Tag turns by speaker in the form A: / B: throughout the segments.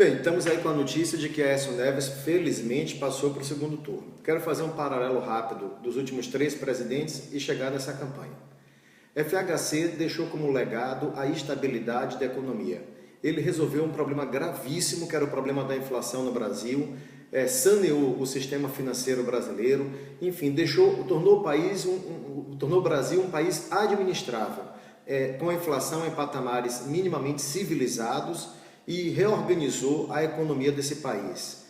A: Bem, estamos aí com a notícia de que Aécio Neves, felizmente, passou para o segundo turno. Quero fazer um paralelo rápido dos últimos 3 presidentes e chegar nessa campanha. FHC deixou como legado a estabilidade da economia. Ele resolveu um problema gravíssimo, que era o problema da inflação no Brasil, saneou o sistema financeiro brasileiro, enfim, tornou o Brasil um país administrável, com a inflação em patamares minimamente civilizados, e reorganizou a economia desse país.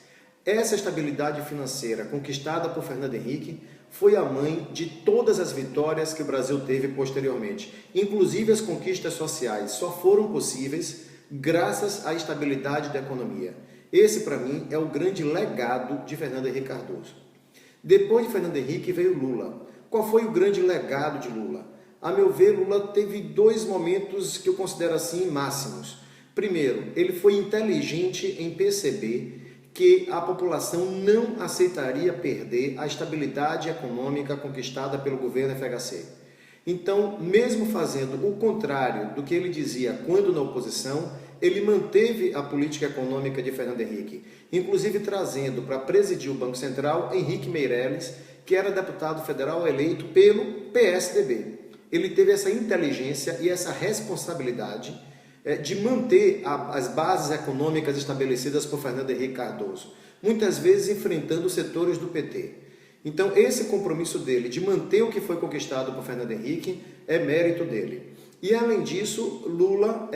A: Essa estabilidade financeira conquistada por Fernando Henrique foi a mãe de todas as vitórias que o Brasil teve posteriormente. Inclusive as conquistas sociais só foram possíveis graças à estabilidade da economia. Esse, para mim, é o grande legado de Fernando Henrique Cardoso. Depois de Fernando Henrique veio Lula. Qual foi o grande legado de Lula? A meu ver, Lula teve 2 momentos que eu considero assim máximos. Primeiro, ele foi inteligente em perceber que a população não aceitaria perder a estabilidade econômica conquistada pelo governo FHC. Então, mesmo fazendo o contrário do que ele dizia quando na oposição, ele manteve a política econômica de Fernando Henrique, inclusive trazendo para presidir o Banco Central Henrique Meirelles, que era deputado federal eleito pelo PSDB. Ele teve essa inteligência e essa responsabilidade de manter as bases econômicas estabelecidas por Fernando Henrique Cardoso, muitas vezes enfrentando os setores do PT. Então, esse compromisso dele de manter o que foi conquistado por Fernando Henrique é mérito dele. E, além disso, Lula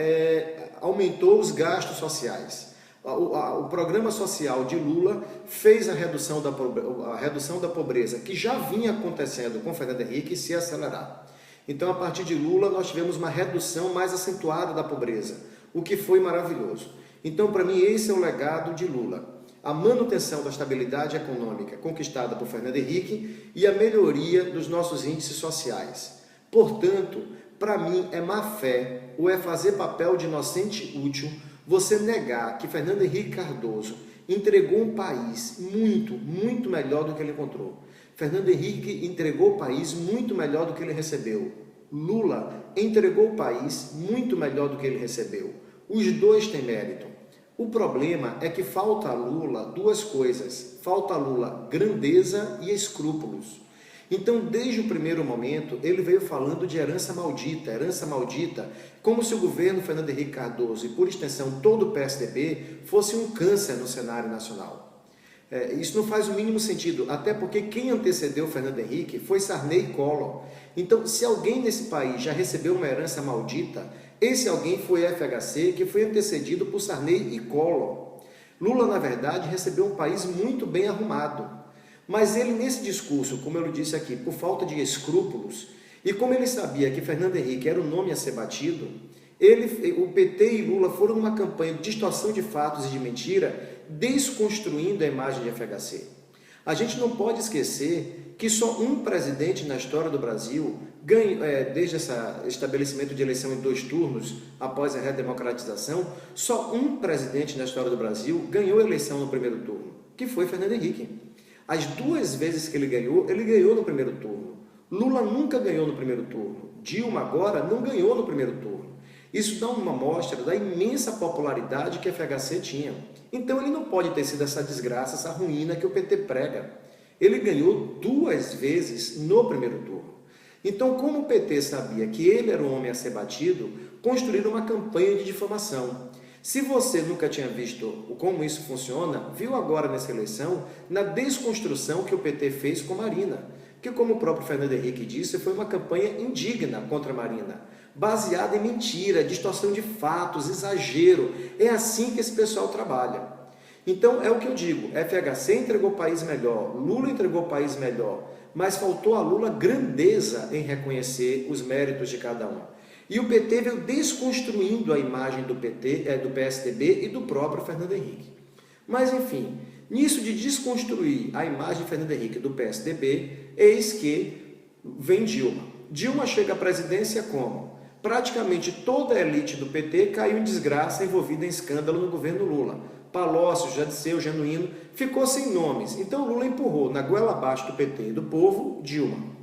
A: aumentou os gastos sociais. O programa social de Lula fez a redução da pobreza, que já vinha acontecendo com Fernando Henrique, se acelerar. Então, a partir de Lula, nós tivemos uma redução mais acentuada da pobreza, o que foi maravilhoso. Então, para mim, esse é o legado de Lula. A manutenção da estabilidade econômica conquistada por Fernando Henrique e a melhoria dos nossos índices sociais. Portanto, para mim, é má fé ou é fazer papel de inocente útil você negar que Fernando Henrique Cardoso entregou um país muito melhor do que ele encontrou. Fernando Henrique entregou o país muito melhor do que ele recebeu. Lula entregou o país muito melhor do que ele recebeu. Os dois têm mérito. O problema é que falta a Lula 2 coisas. Falta a Lula grandeza e escrúpulos. Então, desde o primeiro momento, ele veio falando de herança maldita, como se o governo Fernando Henrique Cardoso e, por extensão, todo o PSDB fosse um câncer no cenário nacional. Isso não faz o mínimo sentido, até porque quem antecedeu Fernando Henrique foi Sarney e Collor. Então, se alguém nesse país já recebeu uma herança maldita, esse alguém foi FHC, que foi antecedido por Sarney e Collor. Lula, na verdade, recebeu um país muito bem arrumado. Mas ele, nesse discurso, como eu disse aqui, por falta de escrúpulos, e como ele sabia que Fernando Henrique era o nome a ser batido, o PT e Lula foram numa campanha de distorção de fatos e de mentira, desconstruindo a imagem de FHC. A gente não pode esquecer que só um presidente na história do Brasil, desde esse estabelecimento de eleição em 2 turnos, após a redemocratização, só um presidente na história do Brasil ganhou a eleição no primeiro turno, que foi Fernando Henrique. As 2 vezes que ele ganhou no primeiro turno. Lula nunca ganhou no primeiro turno. Dilma agora não ganhou no primeiro turno. Isso dá uma amostra da imensa popularidade que a FHC tinha. Então ele não pode ter sido essa desgraça, essa ruína que o PT prega. Ele ganhou 2 vezes no primeiro turno. Então, como o PT sabia que ele era o homem a ser batido, construíram uma campanha de difamação. Se você nunca tinha visto como isso funciona, viu agora nessa eleição, na desconstrução que o PT fez com Marina, que, como o próprio Fernando Henrique disse, foi uma campanha indigna contra Marina, baseada em mentira, distorção de fatos, exagero. É assim que esse pessoal trabalha. Então, é o que eu digo, FHC entregou o país melhor, Lula entregou o país melhor, mas faltou a Lula grandeza em reconhecer os méritos de cada um. E o PT veio desconstruindo a imagem do PSDB e do próprio Fernando Henrique. Mas, enfim, nisso de desconstruir a imagem de Fernando Henrique do PSDB, eis que vem Dilma. Dilma chega à presidência como? Praticamente toda a elite do PT caiu em desgraça envolvida em escândalo no governo Lula. Palocci, Jadisseu, Genuíno, ficou sem nomes. Então Lula empurrou na goela abaixo do PT e do povo Dilma.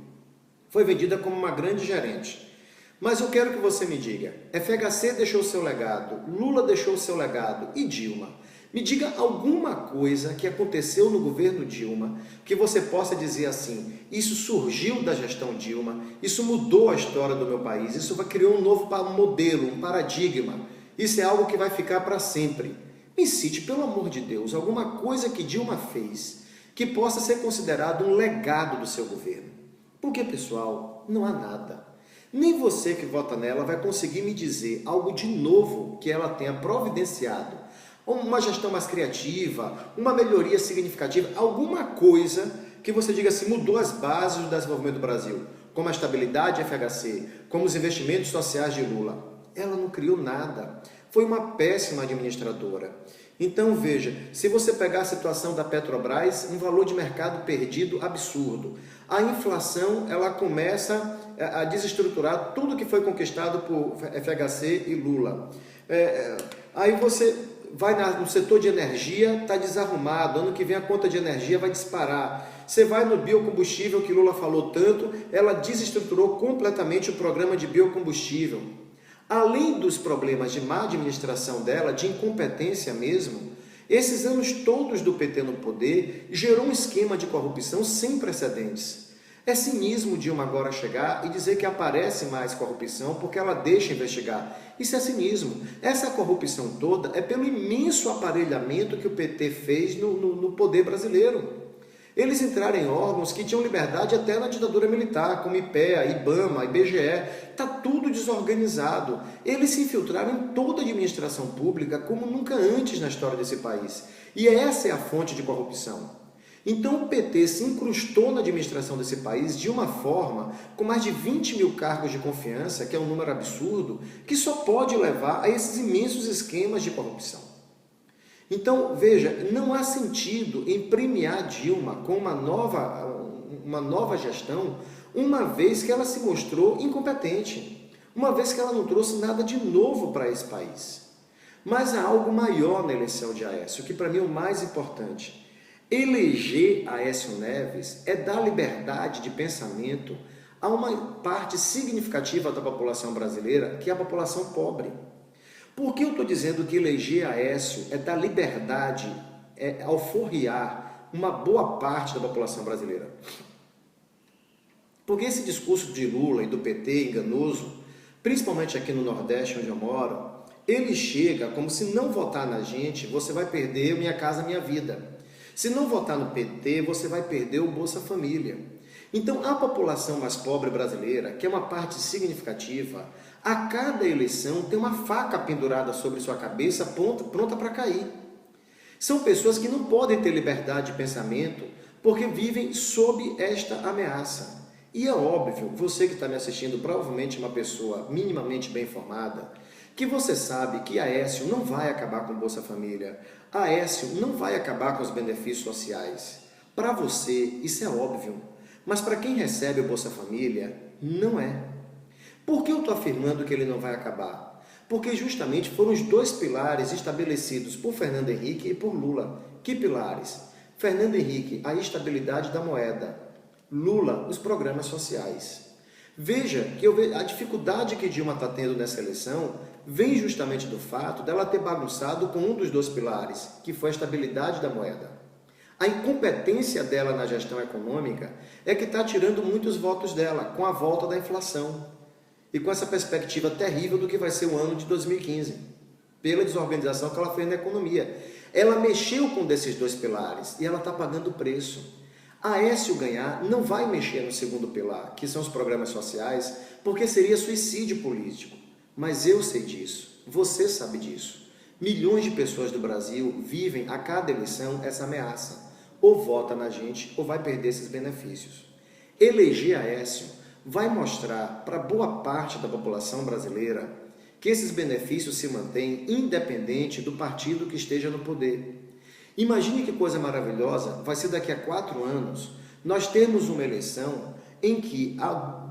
A: Foi vendida como uma grande gerente. Mas eu quero que você me diga, FHC deixou seu legado, Lula deixou seu legado e Dilma? Me diga alguma coisa que aconteceu no governo Dilma que você possa dizer assim, isso surgiu da gestão Dilma, isso mudou a história do meu país, isso criou um novo modelo, um paradigma, isso é algo que vai ficar para sempre. Me cite, pelo amor de Deus, alguma coisa que Dilma fez que possa ser considerado um legado do seu governo. Porque, pessoal, não há nada. Nem você que vota nela vai conseguir me dizer algo de novo que ela tenha providenciado. Uma gestão mais criativa, uma melhoria significativa, alguma coisa que você diga assim, mudou as bases do desenvolvimento do Brasil, como a estabilidade FHC, como os investimentos sociais de Lula. Ela não criou nada. Foi uma péssima administradora. Então veja, se você pegar a situação da Petrobras, um valor de mercado perdido absurdo. A inflação, ela começa a desestruturar tudo que foi conquistado por FHC e Lula. Aí você vai no setor de energia, está desarrumado, ano que vem a conta de energia vai disparar. Você vai no biocombustível, que Lula falou tanto, ela desestruturou completamente o programa de biocombustível. Além dos problemas de má administração dela, de incompetência mesmo, esses anos todos do PT no poder gerou um esquema de corrupção sem precedentes. É cinismo Dilma agora chegar e dizer que aparece mais corrupção porque ela deixa investigar. Isso é cinismo. Essa corrupção toda é pelo imenso aparelhamento que o PT fez no poder brasileiro. Eles entraram em órgãos que tinham liberdade até na ditadura militar, como IPEA, IBAMA, IBGE. Está tudo desorganizado. Eles se infiltraram em toda a administração pública como nunca antes na história desse país. E essa é a fonte de corrupção. Então o PT se incrustou na administração desse país de uma forma, com mais de 20 mil cargos de confiança, que é um número absurdo, que só pode levar a esses imensos esquemas de corrupção. Então, veja, não há sentido em premiar Dilma com uma nova gestão, uma vez que ela se mostrou incompetente, uma vez que ela não trouxe nada de novo para esse país. Mas há algo maior na eleição de Aécio, que para mim é o mais importante. Eleger Aécio Neves é dar liberdade de pensamento a uma parte significativa da população brasileira, que é a população pobre. Por que eu estou dizendo que eleger Aécio é dar liberdade, é alforriar uma boa parte da população brasileira? Porque esse discurso de Lula e do PT enganoso, principalmente aqui no Nordeste, onde eu moro, ele chega como se não votar na gente, você vai perder Minha Casa Minha Vida. Se não votar no PT, você vai perder o Bolsa Família. Então, a população mais pobre brasileira, que é uma parte significativa, a cada eleição tem uma faca pendurada sobre sua cabeça, pronta para cair. São pessoas que não podem ter liberdade de pensamento porque vivem sob esta ameaça. E é óbvio, você que está me assistindo, provavelmente uma pessoa minimamente bem informada, que você sabe que Aécio não vai acabar com o Bolsa Família, Aécio não vai acabar com os benefícios sociais. Para você, isso é óbvio, mas para quem recebe o Bolsa Família, não é. Por que eu estou afirmando que ele não vai acabar? Porque justamente foram os dois pilares estabelecidos por Fernando Henrique e por Lula. Que pilares? Fernando Henrique, a estabilidade da moeda. Lula, os programas sociais. Veja que a dificuldade que Dilma está tendo nessa eleição vem justamente do fato dela ter bagunçado com um dos dois pilares, que foi a estabilidade da moeda. A incompetência dela na gestão econômica é que está tirando muitos votos dela com a volta da inflação e com essa perspectiva terrível do que vai ser o ano de 2015, pela desorganização que ela fez na economia. Ela mexeu com um desses dois pilares e ela está pagando o preço. Aécio ganhar não vai mexer no segundo pilar, que são os programas sociais, porque seria suicídio político. Mas eu sei disso, você sabe disso. Milhões de pessoas do Brasil vivem a cada eleição essa ameaça. Ou vota na gente ou vai perder esses benefícios. Eleger Aécio vai mostrar para boa parte da população brasileira que esses benefícios se mantêm independente do partido que esteja no poder. Imagine que coisa maravilhosa vai ser daqui a 4 anos nós termos uma eleição em que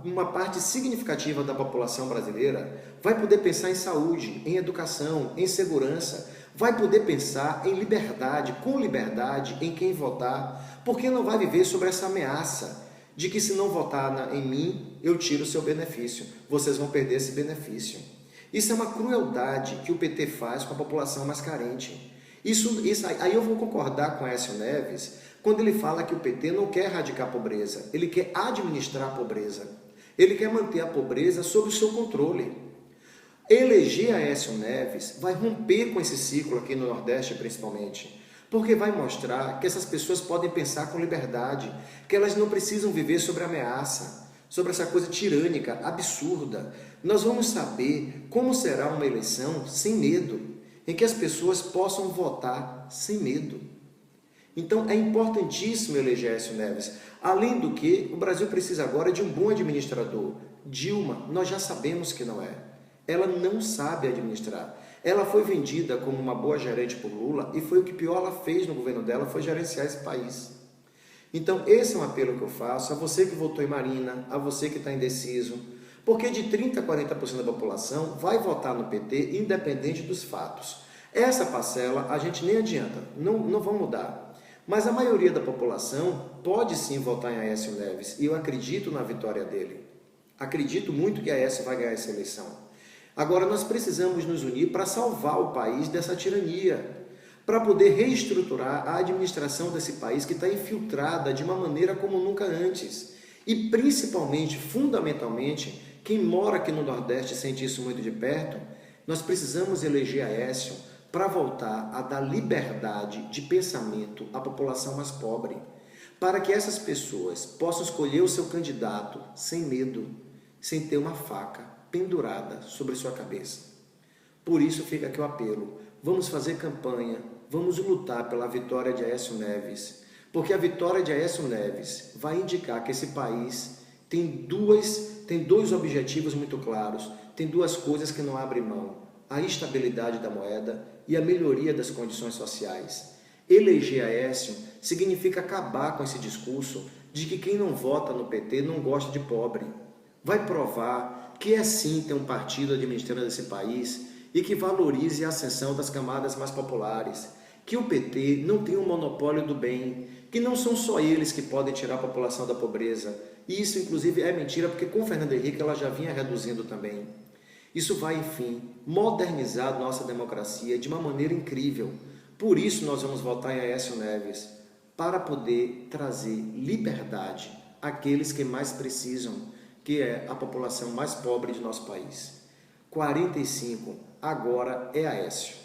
A: uma parte significativa da população brasileira vai poder pensar em saúde, em educação, em segurança, vai poder pensar em liberdade, com liberdade, em quem votar, porque não vai viver sobre essa ameaça de que se não votar em mim, eu tiro o seu benefício, vocês vão perder esse benefício. Isso é uma crueldade que o PT faz com a população mais carente. Aí eu vou concordar com Aécio Neves quando ele fala que o PT não quer erradicar a pobreza, ele quer administrar a pobreza. Ele quer manter a pobreza sob o seu controle. Eleger Aécio Neves vai romper com esse ciclo aqui no Nordeste, principalmente, porque vai mostrar que essas pessoas podem pensar com liberdade, que elas não precisam viver sobre ameaça, sobre essa coisa tirânica, absurda. Nós vamos saber como será uma eleição sem medo, em que as pessoas possam votar sem medo. Então é importantíssimo eleger Aécio Neves. Além do que, o Brasil precisa agora de um bom administrador. Dilma, nós já sabemos que não é. Ela não sabe administrar. Ela foi vendida como uma boa gerente por Lula e foi o que pior ela fez no governo dela, foi gerenciar esse país. Então esse é um apelo que eu faço a você que votou em Marina, a você que está indeciso, porque de 30% a 40% da população vai votar no PT independente dos fatos. Essa parcela a gente nem adianta, não vão mudar. Mas a maioria da população pode sim votar em Aécio Neves e eu acredito na vitória dele. Acredito muito que Aécio vai ganhar essa eleição. Agora nós precisamos nos unir para salvar o país dessa tirania, para poder reestruturar a administração desse país que está infiltrada de uma maneira como nunca antes. E principalmente, fundamentalmente, quem mora aqui no Nordeste sente isso muito de perto, nós precisamos eleger Aécio para voltar a dar liberdade de pensamento à população mais pobre, para que essas pessoas possam escolher o seu candidato sem medo, sem ter uma faca pendurada sobre sua cabeça. Por isso fica aqui o apelo, vamos fazer campanha, vamos lutar pela vitória de Aécio Neves, porque a vitória de Aécio Neves vai indicar que esse país tem dois objetivos muito claros, tem duas coisas que não abrem mão, a estabilidade da moeda e a melhoria das condições sociais. Eleger Aécio significa acabar com esse discurso de que quem não vota no PT não gosta de pobre. Vai provar que é sim ter um partido administrando esse país e que valorize a ascensão das camadas mais populares, que o PT não tem um monopólio do bem, que não são só eles que podem tirar a população da pobreza. E isso, inclusive, é mentira, porque com Fernando Henrique ela já vinha reduzindo também. Isso vai, enfim, modernizar nossa democracia de uma maneira incrível. Por isso nós vamos votar em Aécio Neves, para poder trazer liberdade àqueles que mais precisam, que é a população mais pobre de nosso país. 45, agora é Aécio.